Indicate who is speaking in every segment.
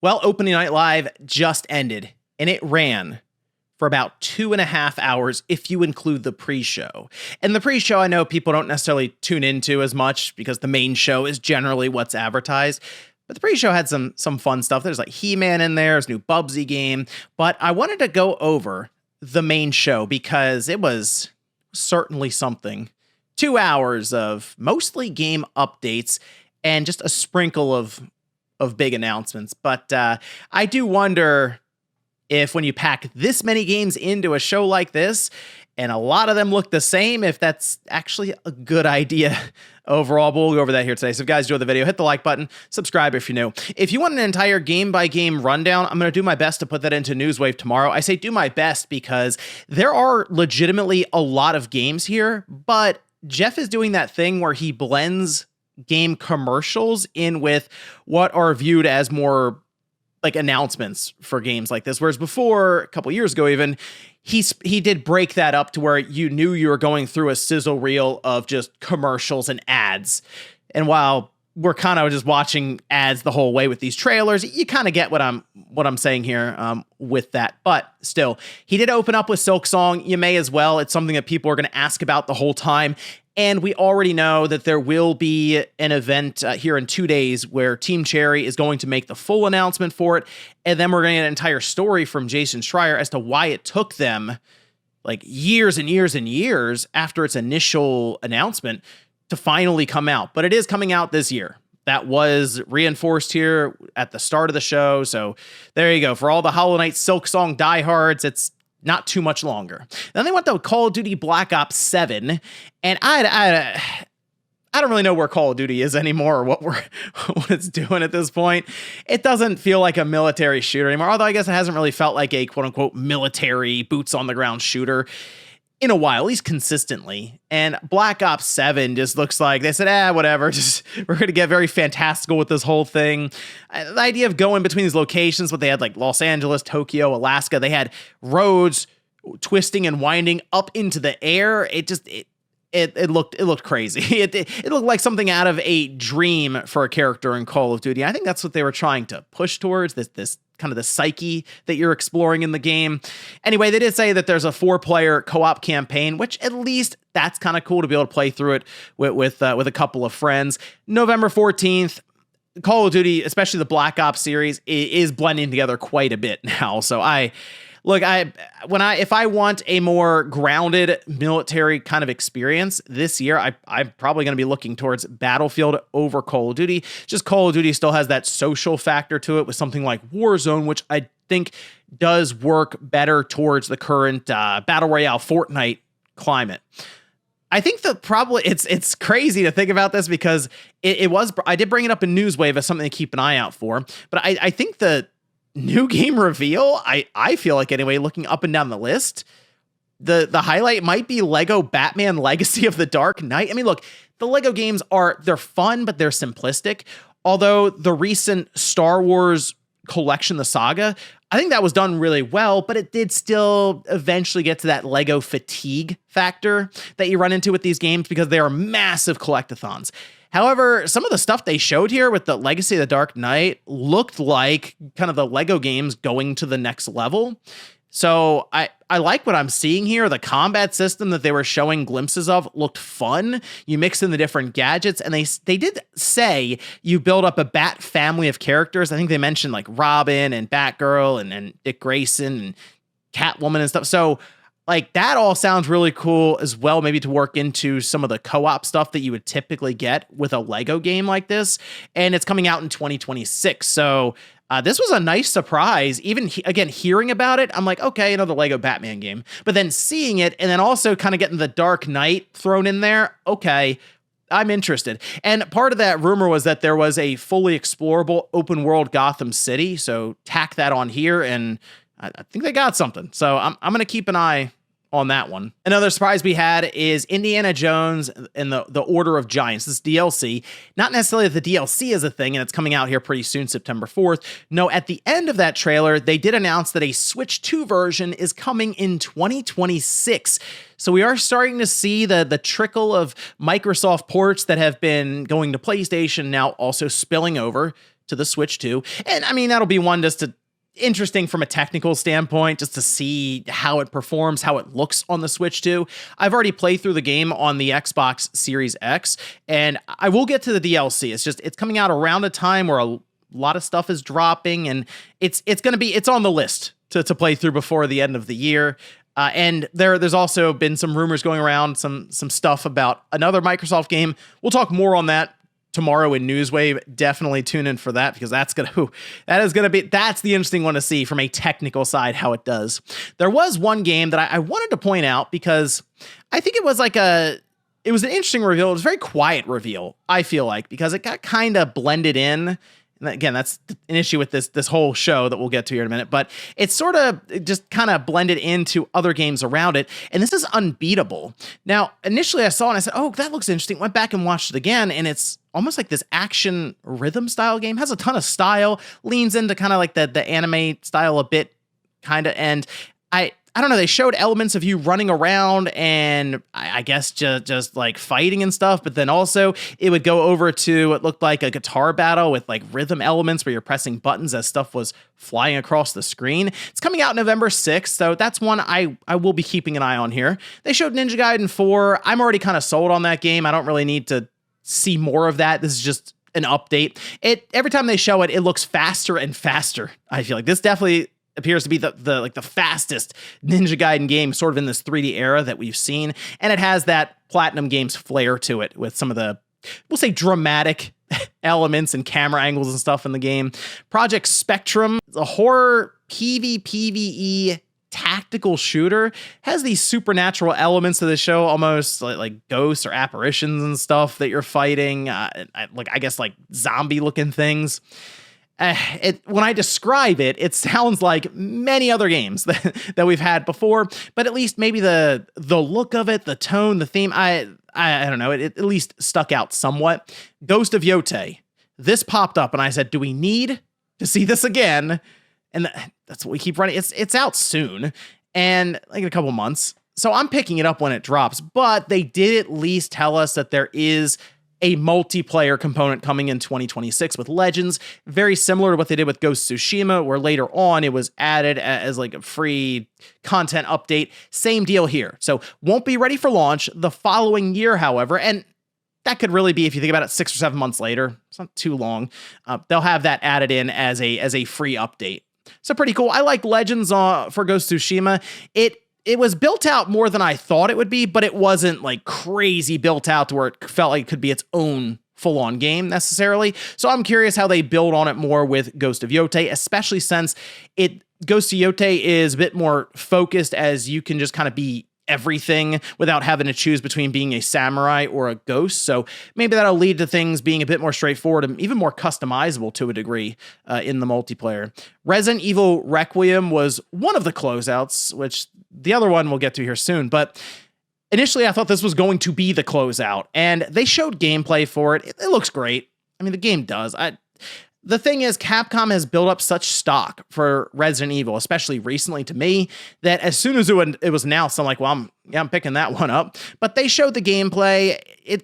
Speaker 1: Well, Opening Night Live just ended, and it ran for about 2.5 hours if you include the pre-show. And the pre-show, I know people don't necessarily tune into as much because the main show is generally what's advertised. But the pre-show had some fun stuff. There's like He-Man in there, there's a new Bubsy game. But I wanted to go over the main show because it was certainly something. 2 hours of mostly game updates and just a sprinkle of big announcements. But I do wonder if when you pack this many games into a show like this, and a lot of them look the same, if that's actually a good idea overall. But we'll go over that here today. So if you guys enjoyed the video, hit the like button, subscribe if you're new. If you want an entire game-by-game rundown, I'm going to do my best to put that into Newswave tomorrow. I say do my best because there are legitimately a lot of games here, but Jeff is doing that thing where he blends game commercials in with what are viewed as more like announcements for games like this. Whereas before, a couple years ago even, he did break that up to where you knew you were going through a sizzle reel of just commercials and ads. And while we're kind of just watching ads the whole way with these trailers, you kind of get what I'm saying here with that. But still, he did open up with Silksong. You may as well. It's something that people are going to ask about the whole time. And we already know that there will be an event here in 2 days where Team Cherry is going to make the full announcement for it. And then we're going to get an entire story from Jason Schreier as to why it took them like years and years and years after its initial announcement to finally come out. But it is coming out this year. That was reinforced here at the start of the show. So there you go. For all the Hollow Knight Silksong diehards, it's not too much longer. Then they went to Call of Duty Black Ops 7, and I don't really know where Call of Duty is anymore or what it's doing at this point. It doesn't feel like a military shooter anymore, although I guess it hasn't really felt like a quote-unquote military boots-on-the-ground shooter in a while, at least consistently. And Black Ops 7 just looks like they said, whatever, just we're going to get very fantastical with this whole thing. The idea of going between these locations, but they had like Los Angeles, Tokyo, Alaska, they had roads twisting and winding up into the air. It looked crazy. It looked like something out of a dream for a character in Call of Duty. I think that's what they were trying to push towards, this kind of the psyche that you're exploring in the game. Anyway, they did say that there's a 4-player co-op campaign, which at least that's kind of cool to be able to play through it with a couple of friends. November 14th, Call of Duty, especially the Black Ops series, is blending together quite a bit now. So if I want a more grounded military kind of experience this year, I'm probably going to be looking towards Battlefield over Call of Duty. Just Call of Duty still has that social factor to it with something like Warzone, which I think does work better towards the current Battle Royale Fortnite climate. I think it's crazy to think about this because I did bring it up in Newswave as something to keep an eye out for, but I think the new game reveal, I feel like anyway, looking up and down the list, the highlight might be Lego Batman Legacy of the Dark Knight. I mean, look, the Lego games they're fun, but they're simplistic. Although the recent Star Wars collection, the saga, I think that was done really well, but it did still eventually get to that Lego fatigue factor that you run into with these games because they are massive collectathons. However, some of the stuff they showed here with the Legacy of the Dark Knight looked like kind of the Lego games going to the next level. So I like what I'm seeing here. The combat system that they were showing glimpses of looked fun. You mix in the different gadgets, and they did say you build up a Bat family of characters. I think they mentioned like Robin and Batgirl and Dick Grayson and Catwoman and stuff. So like that all sounds really cool as well, maybe to work into some of the co-op stuff that you would typically get with a Lego game like this. And it's coming out in 2026. So this was a nice surprise. Even again, hearing about it, I'm like, okay, another Lego Batman game. But then seeing it and then also kind of getting the Dark Knight thrown in there, okay, I'm interested. And part of that rumor was that there was a fully explorable open world Gotham City. So tack that on here, and I think they got something. So I'm going to keep an eye on that one. Another surprise we had is Indiana Jones and the Order of Giants, this DLC. Not necessarily that the DLC is a thing, and it's coming out here pretty soon, September 4th. No, at the end of that trailer, they did announce that a Switch 2 version is coming in 2026. So we are starting to see the trickle of Microsoft ports that have been going to PlayStation now also spilling over to the Switch 2. And I mean, that'll be one just to interesting from a technical standpoint, just to see how it performs, how it looks on the Switch 2. I've already played through the game on the Xbox Series X, and I will get to the DLC. It's coming out around a time where a lot of stuff is dropping, and it's on the list to play through before the end of the year. And there's also been some rumors going around, some stuff about another Microsoft game. We'll talk more on that tomorrow in Newswave. Definitely tune in for that, because that's the interesting one to see from a technical side how it does. There was one game that I wanted to point out, because I think it was it was an interesting reveal. It was a very quiet reveal, I feel like, because it got kind of blended in. And again, that's an issue with this whole show that we'll get to here in a minute, but it's sort of just kind of blended into other games around it. And this is Unbeatable. Now, initially I saw it and I said, oh, that looks interesting. Went back and watched it again, and it's almost like this action rhythm style game. Has a ton of style, leans into kind of like the anime style a bit, kind of. And I don't know, they showed elements of you running around and I guess just like fighting and stuff, but then also it would go over to what looked like a guitar battle with like rhythm elements where you're pressing buttons as stuff was flying across the screen. It's coming out November 6th, so that's one I will be keeping an eye on here. They showed Ninja Gaiden 4. I'm already kind of sold on that game. I don't really need to see more of that. This is just an update. Every time they show it, it looks faster and faster. I feel like this definitely appears to be the fastest Ninja Gaiden game sort of in this 3D era that we've seen. And it has that Platinum Games flair to it with some of the, we'll say, dramatic elements and camera angles and stuff in the game. Project Spectrum, a horror PvPvE tactical shooter, has these supernatural elements to the show, almost like ghosts or apparitions and stuff that you're fighting. I guess like zombie looking things. When I describe it, it sounds like many other games that we've had before, but at least maybe the look of it, the tone, the theme, I don't know, it at least stuck out somewhat. Ghost of Yotei. This popped up and I said, do we need to see this again? And that's what we keep running. It's out soon, and like in a couple months. So I'm picking it up when it drops, but they did at least tell us that there is a multiplayer component coming in 2026 with Legends, very similar to what they did with Ghost of Tsushima, where later on it was added as like a free content update. Same deal here. So won't be ready for launch the following year, however, and that could really be, if you think about it, 6 or 7 months later. It's not too long. They'll have that added in as a free update. So pretty cool. I like Legends for Ghost of Tsushima. It was built out more than I thought it would be, but it wasn't like crazy built out to where it felt like it could be its own full-on game necessarily. So I'm curious how they build on it more with Ghost of Yotei, especially since Ghost of Yotei is a bit more focused, as you can just kind of be everything without having to choose between being a samurai or a ghost. So maybe that'll lead to things being a bit more straightforward and even more customizable to a degree in the multiplayer. Resident Evil Requiem was one of the closeouts, which the other one we'll get to here soon. But initially I thought this was going to be the closeout, and they showed gameplay for it. It looks great. I mean, the game does. The thing is, Capcom has built up such stock for Resident Evil, especially recently to me, that as soon as it was announced, I'm like, well, I'm picking that one up. But they showed the gameplay.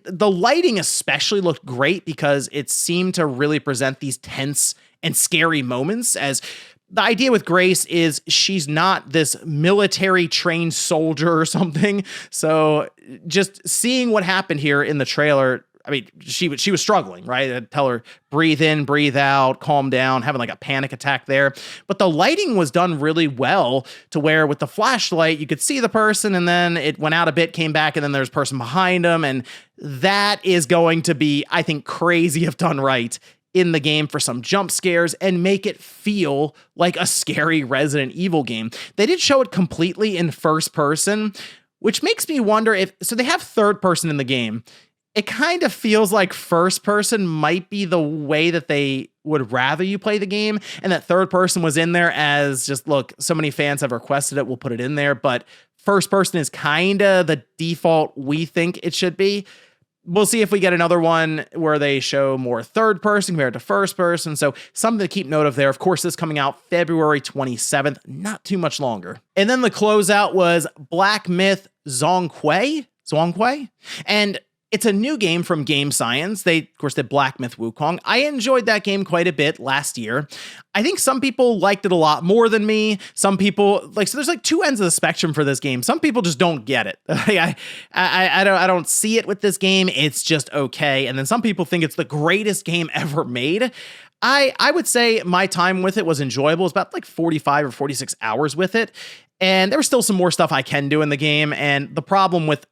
Speaker 1: The lighting especially looked great because it seemed to really present these tense and scary moments, as the idea with Grace is she's not this military trained soldier or something. So just seeing what happened here in the trailer, I mean, she was struggling, right? I'd tell her, breathe in, breathe out, calm down, having like a panic attack there. But the lighting was done really well to where with the flashlight, you could see the person, and then it went out a bit, came back, and then there's a person behind them. And that is going to be, I think, crazy if done right in the game for some jump scares and make it feel like a scary Resident Evil game. They did show it completely in first person, which makes me wonder so they have third person in the game. It kind of feels like first person might be the way that they would rather you play the game, and that third person was in there as just, look, so many fans have requested it, we'll put it in there, but first person is kind of the default we think it should be. We'll see if we get another one where they show more third person compared to first person. So something to keep note of there. Of course, this coming out February 27th, not too much longer. And then the closeout was Black Myth Zhonghui. And It's a new game from Game Science. They, of course, did Black Myth Wukong. I enjoyed that game quite a bit last year. I think some people liked it a lot more than me. Some people so there's like two ends of the spectrum for this game. Some people just don't get it. I don't see it with this game. It's just okay. And then some people think it's the greatest game ever made. I would say my time with it was enjoyable. It's about like 45 or 46 hours with it. And there was still some more stuff I can do in the game. And the problem with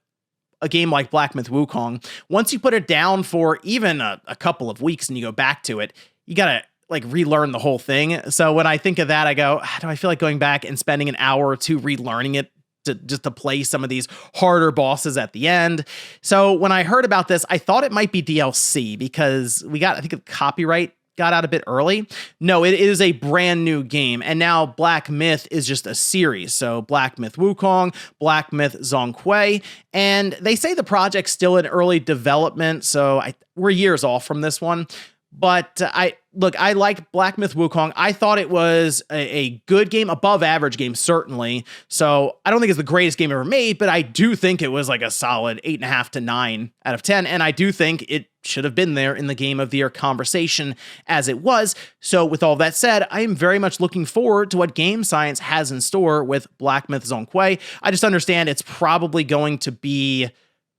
Speaker 1: a game like Black Myth Wukong, once you put it down for even a couple of weeks and you go back to it, you gotta like relearn the whole thing. So when I think of that, I go, do I feel like going back and spending an hour or two relearning it to play some of these harder bosses at the end? So when I heard about this, I thought it might be DLC because I think the copyright got out a bit early. No, it is a brand new game. And now Black Myth is just a series. So Black Myth Wukong, Black Myth Zhonghui. And they say the project's still in early development. So we're years off from this one. But I liked Black Myth Wukong. I thought it was a good game, above average game, certainly. So I don't think it's the greatest game ever made, but I do think it was like a solid 8.5 to 9 out of 10. And I do think it should have been there in the Game of the Year conversation as it was. So with all that said, I am very much looking forward to what Game Science has in store with Black Myth Zhonghui. I just understand it's probably going to be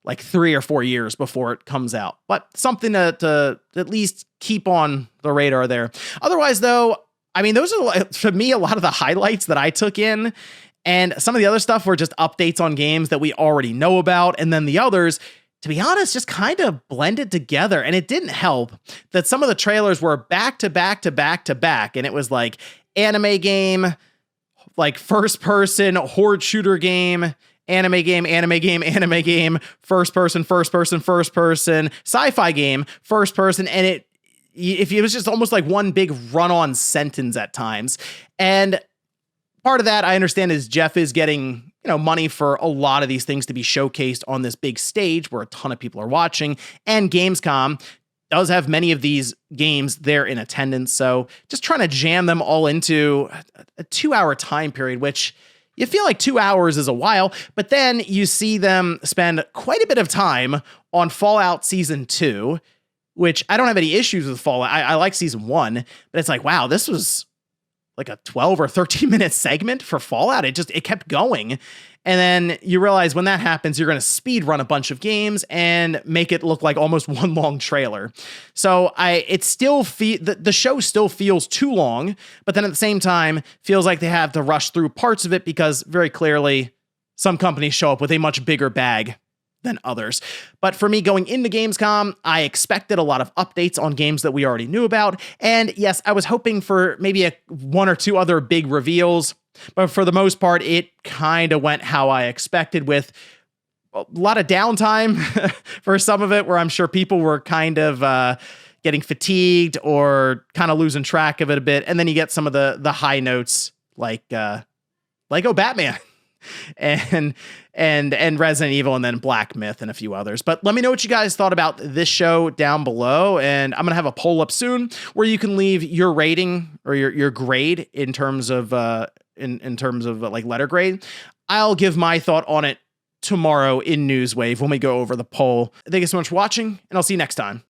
Speaker 1: like 3 or 4 years before it comes out, but something to at least keep on the radar there. Otherwise, though, I mean, those are, for me, a lot of the highlights that I took in, and some of the other stuff were just updates on games that we already know about, and then the others, to be honest, just kind of blended together, and it didn't help that some of the trailers were back to back to back to back, and it was like anime game, like first person horde shooter game, anime game, anime game, anime game, first person, sci-fi game, first person, and it was just almost like one big run-on sentence at times. And part of that, I understand, is Jeff is getting money for a lot of these things to be showcased on this big stage where a ton of people are watching, and Gamescom does have many of these games there in attendance. So just trying to jam them all into a 2-hour time period, which you feel like 2 hours is a while, but then you see them spend quite a bit of time on Fallout Season 2, which I don't have any issues with Fallout. I like Season 1, but it's like, wow, this was like a 12 or 13 minute segment for Fallout. It kept going. And then you realize when that happens, you're going to speed run a bunch of games and make it look like almost one long trailer. So the show still feels too long, but then at the same time feels like they have to rush through parts of it because very clearly some companies show up with a much bigger bag than others. But for me, going into Gamescom, I expected a lot of updates on games that we already knew about. And yes, I was hoping for maybe one or two other big reveals. But for the most part, it kind of went how I expected, with a lot of downtime for some of it, where I'm sure people were kind of getting fatigued or kind of losing track of it a bit. And then you get some of the high notes like Lego Batman and Resident Evil, and then Black Myth and a few others. But let me know what you guys thought about this show down below, and I'm gonna have a poll up soon where you can leave your rating or your grade in terms of in terms of like letter grade. I'll give my thought on it tomorrow in Newswave when we go over the poll. Thank you so much for watching, and I'll see you next time.